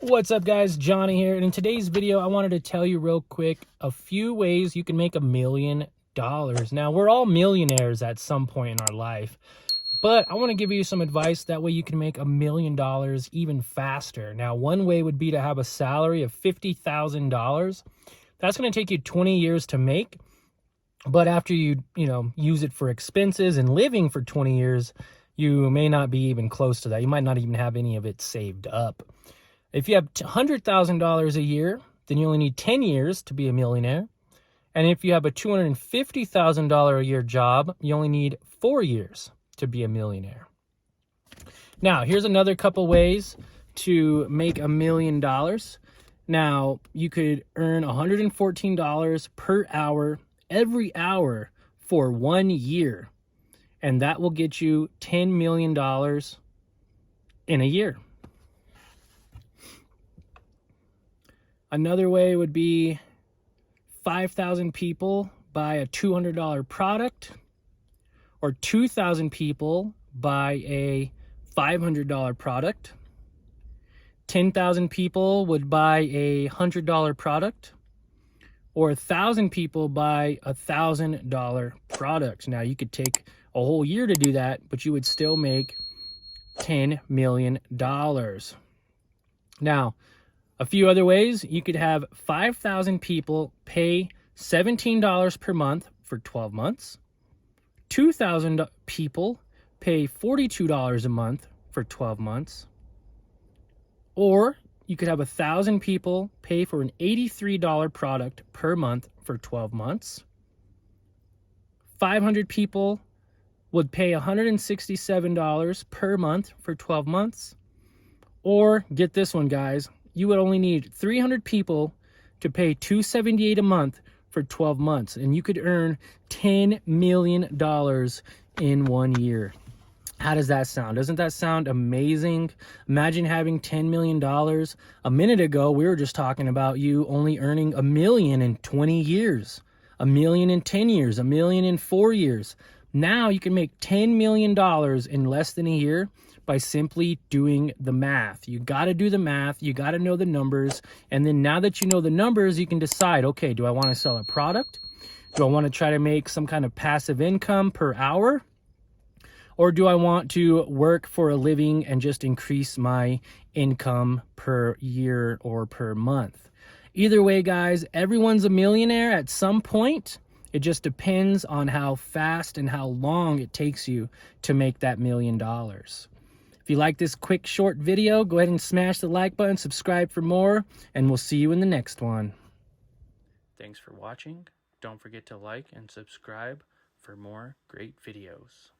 What's up, guys? Johnny here, and in today's video I wanted to tell you real quick a few ways you can make $1 million. Now, we're all millionaires at some point in our life, but I want to give you some advice that way you can make $1 million even faster. Now, one way would be to have a salary of $50,000. That's going to take you 20 years to make, but after you use it for expenses and living for 20 years, you may not be even close to that. You might not even have any of it saved up. If you have $100,000 a year, then you only need 10 years to be a millionaire. And if you have a $250,000 a year job, you only need 4 years to be a millionaire. Now, here's another couple ways to make $1 million. Now, you could earn $114 per hour every hour for 1 year. And that will get you $10 million in a year. Another way would be 5,000 people buy a $200 product, or 2,000 people buy a $500 product. 10,000 people would buy a $100 product, or 1,000 people buy a $1,000 product. Now, you could take a whole year to do that, but you would still make $10 million. Now, a few other ways: you could have 5,000 people pay $17 per month for 12 months. 2,000 people pay $42 a month for 12 months. Or you could have 1,000 people pay for an $83 product per month for 12 months. 500 people would pay $167 per month for 12 months. Or, get this one, guys, you would only need 300 people to pay $278 a month for 12 months, and you could earn $10 million in 1 year. How does that sound? Doesn't that sound amazing? Imagine having $10 million. A minute ago, we were just talking about you only earning $1 million in 20 years, $1 million in 10 years, $1 million in 4 years. Now you can make $10 million in less than a year by simply doing the math. You got to do the math. You got to know the numbers. And then now that you know the numbers, you can decide, okay, do I want to sell a product? Do I want to try to make some kind of passive income per hour? Or do I want to work for a living and just increase my income per year or per month? Either way, guys, everyone's a millionaire at some point. It just depends on how fast and how long it takes you to make that $1 million. If you like this quick, short video, go ahead and smash the like button, subscribe for more, and we'll see you in the next one. Thanks for watching. Don't forget to like and subscribe for more great videos.